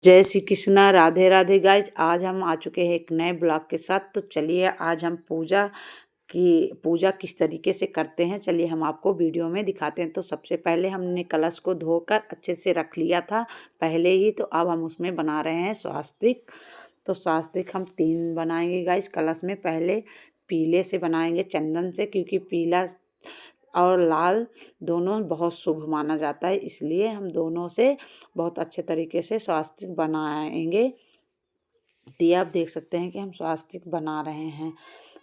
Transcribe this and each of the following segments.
जय श्री कृष्णा, राधे राधे गाइज। आज हम आ चुके हैं एक नए ब्लॉग के साथ। तो चलिए आज हम पूजा किस तरीके से करते हैं, चलिए हम आपको वीडियो में दिखाते हैं। तो सबसे पहले हमने कलश को धोकर अच्छे से रख लिया था पहले ही। तो अब हम उसमें बना रहे हैं स्वास्तिक। तो स्वास्तिक हम 3 बनाएंगे गाइज कलश में। पहले पीले से बनाएंगे, चंदन से, क्योंकि पीला और लाल दोनों बहुत शुभ माना जाता है, इसलिए हम दोनों से बहुत अच्छे तरीके से स्वास्तिक बनाएंगे। तो आप देख सकते हैं कि हम स्वास्तिक बना रहे हैं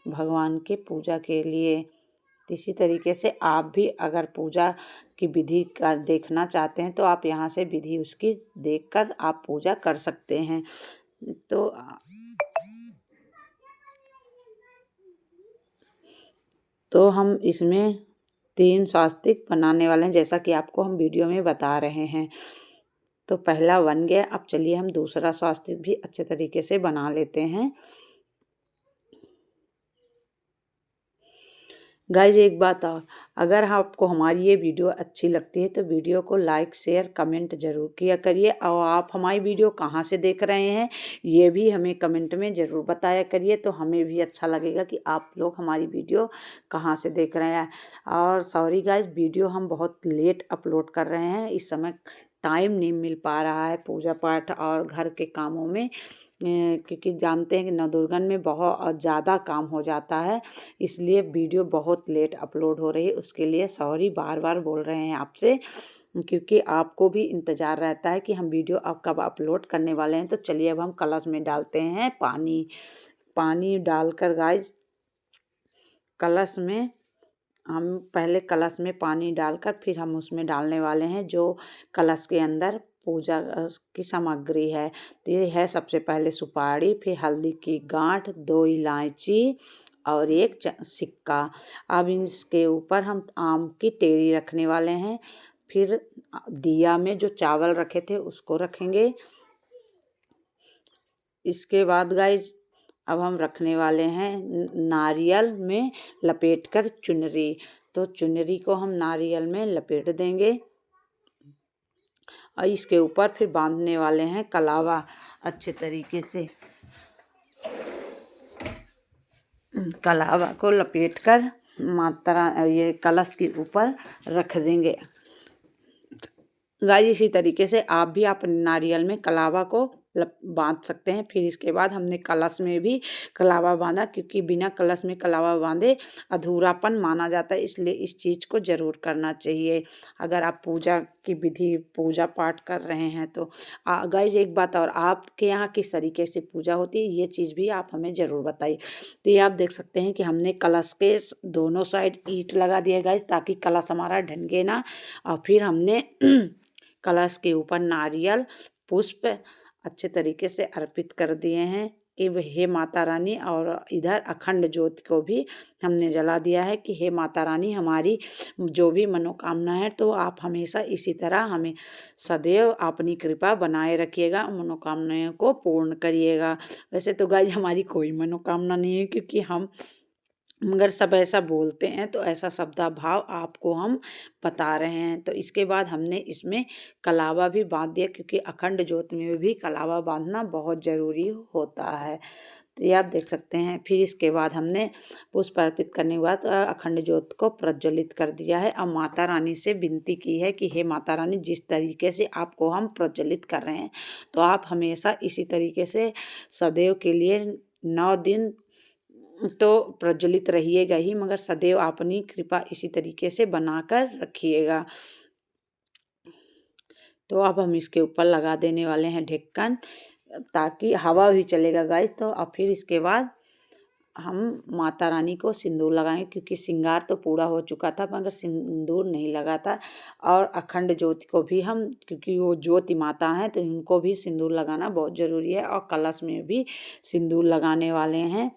भगवान के पूजा के लिए। तो इसी तरीके से आप भी अगर पूजा की विधि का देखना चाहते हैं तो आप यहाँ से विधि उसकी देखकर आप पूजा कर सकते हैं। तो हम इसमें 3 स्वास्तिक बनाने वाले हैं, जैसा कि आपको हम वीडियो में बता रहे हैं। तो पहला बन गया। अब चलिए हम दूसरा स्वास्तिक भी अच्छे तरीके से बना लेते हैं। गाइज एक बात और, अगर आपको हमारी ये वीडियो अच्छी लगती है तो वीडियो को लाइक शेयर कमेंट ज़रूर किया करिए। और आप हमारी वीडियो कहाँ से देख रहे हैं ये भी हमें कमेंट में ज़रूर बताया करिए, तो हमें भी अच्छा लगेगा कि आप लोग हमारी वीडियो कहाँ से देख रहे हैं। और सॉरी गाइज, वीडियो हम बहुत लेट अपलोड कर रहे हैं, इस समय टाइम नहीं मिल पा रहा है पूजा पाठ और घर के कामों में, क्योंकि जानते हैं कि नवदुर्गन में बहुत ज़्यादा काम हो जाता है, इसलिए वीडियो बहुत लेट अपलोड हो रही है। उसके लिए सॉरी बार बार बोल रहे हैं आपसे, क्योंकि आपको भी इंतज़ार रहता है कि हम वीडियो अब कब अपलोड करने वाले हैं। तो चलिए अब हम कलश में डालते हैं पानी डालकर गाइज कलश में हम पहले कलश में पानी डालकर फिर हम उसमें डालने वाले हैं जो कलश के अंदर पूजा की सामग्री है। तो ये है सबसे पहले सुपारी, फिर हल्दी की गांठ, 2 इलायची और 1 सिक्का। अब इसके ऊपर हम आम की टेरी रखने वाले हैं। फिर दिया में जो चावल रखे थे उसको रखेंगे। इसके बाद गाइज अब हम रखने वाले हैं नारियल में लपेटकर चुनरी। तो चुनरी को हम नारियल में लपेट देंगे और इसके ऊपर फिर बांधने वाले हैं कलावा। अच्छे तरीके से कलावा को लपेटकर मात्रा ये कलश के ऊपर रख देंगे। गाइस इसी तरीके से आप भी अपने नारियल में कलावा को बांध सकते हैं। फिर इसके बाद हमने कलश में भी कलावा बांधा, क्योंकि बिना कलश में कलावा बांधे अधूरापन माना जाता है, इसलिए इस चीज़ को ज़रूर करना चाहिए अगर आप पूजा की विधि पूजा पाठ कर रहे हैं तो। गाइस एक बात और, आपके यहाँ किस तरीके से पूजा होती है ये चीज़ भी आप हमें ज़रूर बताइए। तो ये आप देख सकते हैं कि हमने कलश के दोनों साइड ईंट लगा दिया गाइस, ताकि कलश हमारा ढंगे ना। और फिर हमने कलश के ऊपर नारियल पुष्प अच्छे तरीके से अर्पित कर दिए हैं कि हे माता रानी, और इधर अखंड ज्योति को भी हमने जला दिया है कि हे माता रानी, हमारी जो भी मनोकामना है तो आप हमेशा इसी तरह हमें सदैव अपनी कृपा बनाए रखिएगा, मनोकामनाओं को पूर्ण करिएगा। वैसे तो गाइस हमारी कोई मनोकामना नहीं है, क्योंकि हम मगर सब ऐसा बोलते हैं तो ऐसा शब्दा भाव आपको हम बता रहे हैं। तो इसके बाद हमने इसमें कलावा भी बांध दिया, क्योंकि अखंड ज्योत में भी कलावा बांधना बहुत ज़रूरी होता है। तो ये आप देख सकते हैं। फिर इसके बाद हमने पुष्प अर्पित करने के बाद अखंड ज्योत को प्रज्वलित कर दिया है। अब माता रानी से विनती की है कि हे माता रानी, जिस तरीके से आपको हम प्रज्वलित कर रहे हैं तो आप हमेशा इसी तरीके से सदैव के लिए 9 दिन तो प्रज्वलित रहिएगा ही, मगर सदैव अपनी कृपा इसी तरीके से बनाकर रखिएगा। तो अब हम इसके ऊपर लगा देने वाले हैं ढक्कन, ताकि हवा भी चलेगा गाइस। तो अब फिर इसके बाद हम माता रानी को सिंदूर लगाएंगे, क्योंकि श्रृंगार तो पूरा हो चुका था मगर सिंदूर नहीं लगा था। और अखंड ज्योति को भी हम, क्योंकि वो ज्योति माता हैं तो उनको भी सिंदूर लगाना बहुत ज़रूरी है, और कलश में भी सिंदूर लगाने वाले हैं।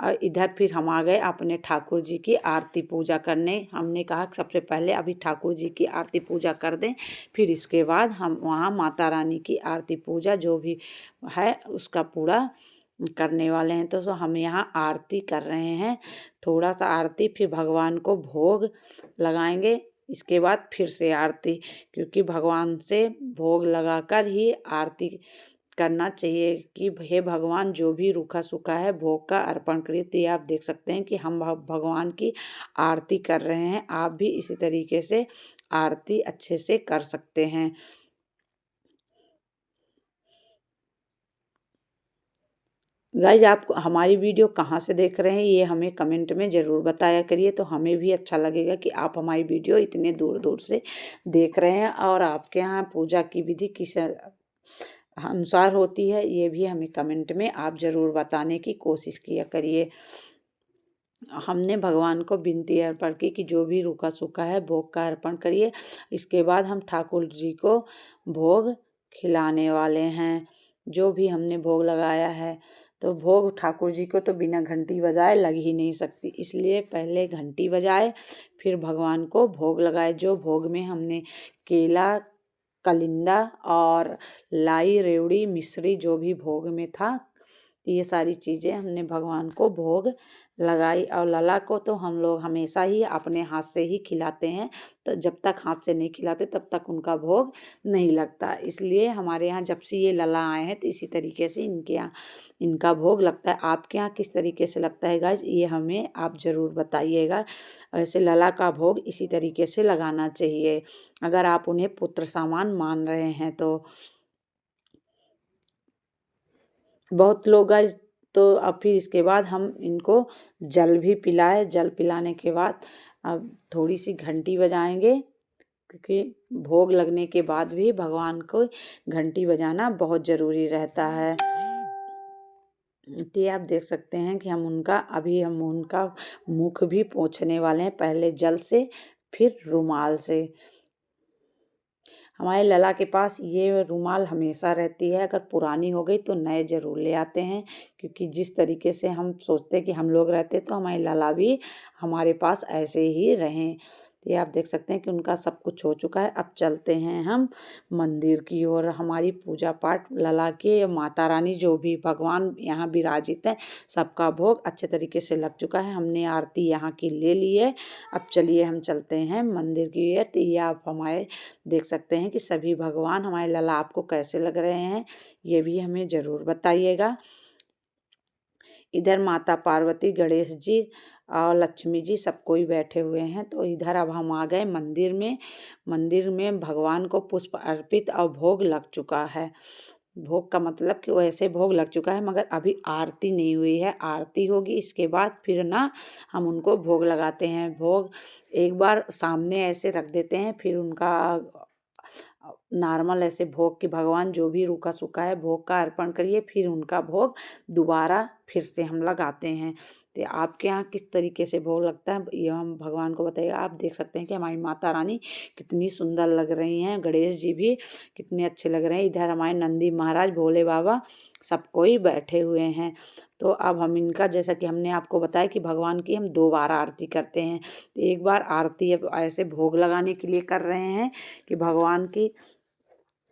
और इधर फिर हम आ गए अपने ठाकुर जी की आरती पूजा करने। हमने कहा कि सबसे पहले अभी ठाकुर जी की आरती पूजा कर दें, फिर इसके बाद हम वहाँ माता रानी की आरती पूजा जो भी है उसका पूरा करने वाले हैं। तो हम यहाँ आरती कर रहे हैं, थोड़ा सा आरती, फिर भगवान को भोग लगाएंगे। इसके बाद फिर से आरती, क्योंकि भगवान से भोग लगाकर ही आरती करना चाहिए कि हे भगवान जो भी रूखा सूखा है भोग का अर्पण करिए। तो ये आप देख सकते हैं कि हम भगवान की आरती कर रहे हैं। आप भी इसी तरीके से आरती अच्छे से कर सकते हैं। गाइज आप हमारी वीडियो कहाँ से देख रहे हैं ये हमें कमेंट में ज़रूर बताया करिए, तो हमें भी अच्छा लगेगा कि आप हमारी वीडियो इतने दूर दूर से देख रहे हैं। और आपके यहाँ पूजा की विधि किस अनुसार होती है ये भी हमें कमेंट में आप ज़रूर बताने की कोशिश किया करिए। हमने भगवान को विनती अर्पण की कि जो भी रूखा सूखा है भोग का अर्पण करिए। इसके बाद हम ठाकुर जी को भोग खिलाने वाले हैं। जो भी हमने भोग लगाया है तो भोग ठाकुर जी को तो बिना घंटी बजाए लग ही नहीं सकती, इसलिए पहले घंटी बजाए फिर भगवान को भोग लगाए। जो भोग में हमने केला, कलिंदा और लाई, रेवड़ी, मिश्री जो भी भोग में था, ये सारी चीज़ें हमने भगवान को भोग लगाई। और लला को तो हम लोग हमेशा ही अपने हाथ से ही खिलाते हैं, तो जब तक हाथ से नहीं खिलाते तब तक उनका भोग नहीं लगता। इसलिए हमारे यहाँ जब से ये लला आए हैं तो इसी तरीके से इनके यहाँ इनका भोग लगता है। आपके यहाँ किस तरीके से लगता है गाइज ये हमें आप ज़रूर बताइएगा। ऐसे लला का भोग इसी तरीके से लगाना चाहिए अगर आप उन्हें पुत्र समान मान रहे हैं तो। बहुत लोग गाइज तो अब फिर इसके बाद हम इनको जल भी पिलाए। जल पिलाने के बाद अब थोड़ी सी घंटी बजाएंगे, क्योंकि भोग लगने के बाद भी भगवान को घंटी बजाना बहुत ज़रूरी रहता है। तो आप देख सकते हैं कि हम उनका मुख भी पोंछने वाले हैं, पहले जल से फिर रुमाल से। हमारे लला के पास ये रुमाल हमेशा रहती है, अगर पुरानी हो गई तो नए ज़रूर ले आते हैं, क्योंकि जिस तरीके से हम सोचते हैं कि हम लोग रहते तो हमारे लला भी हमारे पास ऐसे ही रहें। ये आप देख सकते हैं कि उनका सब कुछ हो चुका है। अब चलते हैं हम मंदिर की ओर। हमारी पूजा पाठ लला के माता रानी जो भी भगवान यहाँ विराजित है सबका भोग अच्छे तरीके से लग चुका है। हमने आरती यहाँ की ले ली है। अब चलिए हम चलते हैं मंदिर की ओर। तो ये आप हमारे देख सकते हैं कि सभी भगवान हमारे लला आपको कैसे लग रहे हैं ये भी हमें ज़रूर बताइएगा। इधर माता पार्वती, गणेश जी और लक्ष्मी जी सब कोई बैठे हुए हैं। तो इधर अब हम आ गए मंदिर में। मंदिर में भगवान को पुष्प अर्पित और भोग लग चुका है। भोग का मतलब कि वैसे भोग लग चुका है मगर अभी आरती नहीं हुई है। आरती होगी इसके बाद फिर ना हम उनको भोग लगाते हैं। भोग एक बार सामने ऐसे रख देते हैं, फिर उनका नॉर्मल ऐसे भोग कि भगवान जो भी रूखा सूखा है भोग का अर्पण करिए, फिर उनका भोग दोबारा फिर से हम लगाते हैं। तो आपके यहाँ किस तरीके से भोग लगता है ये हम भगवान को बताइएगा। आप देख सकते हैं कि हमारी माता रानी कितनी सुंदर लग रही हैं, गणेश जी भी कितने अच्छे लग रहे हैं। इधर हमारे नंदी महाराज, भोले बाबा सब कोई बैठे हुए हैं। तो अब हम इनका, जैसा कि हमने आपको बताया कि भगवान की हम 2 बार आरती करते हैं, तो एक बार आरती अब ऐसे भोग लगाने के लिए कर रहे हैं कि भगवान की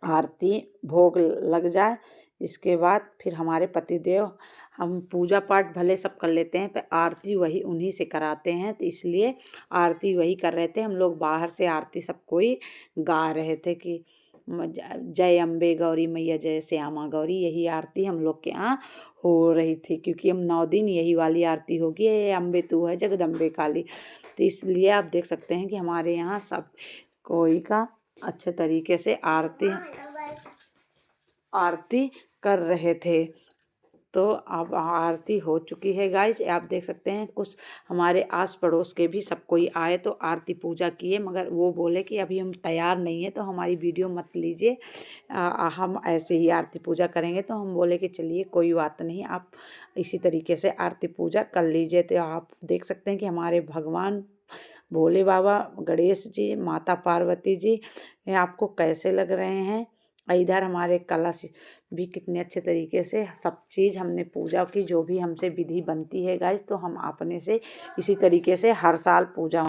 आरती भोग लग जाए। इसके बाद फिर हमारे पतिदेव, हम पूजा पाठ भले सब कर लेते हैं पर आरती वही उन्हीं से कराते हैं, तो इसलिए आरती वही कर रहे थे। हम लोग बाहर से आरती सब कोई गा रहे थे कि जय अम्बे गौरी मैया, जय श्यामा गौरी, यही आरती हम लोग के यहाँ हो रही थी। क्योंकि हम 9 दिन यही वाली आरती होगी, ये अम्बे तू है जगदम्बे काली। तो इसलिए आप देख सकते हैं कि हमारे यहाँ सब कोई का अच्छे तरीके से आरती कर रहे थे। तो अब आरती हो चुकी है गाइज। आप देख सकते हैं कुछ हमारे आस पड़ोस के भी सब कोई आए तो आरती पूजा किए, मगर वो बोले कि अभी हम तैयार नहीं है तो हमारी वीडियो मत लीजिए, हम ऐसे ही आरती पूजा करेंगे। तो हम बोले कि चलिए कोई बात नहीं, आप इसी तरीके से आरती पूजा कर लीजिए। तो आप देख सकते हैं कि हमारे भगवान भोले बाबा, गणेश जी, माता पार्वती जी ये आपको कैसे लग रहे हैं। इधर हमारे कलश भी कितने अच्छे तरीके से सब चीज़ हमने पूजा की, जो भी हमसे विधि बनती है गाइज, तो हम अपने से इसी तरीके से हर साल पूजा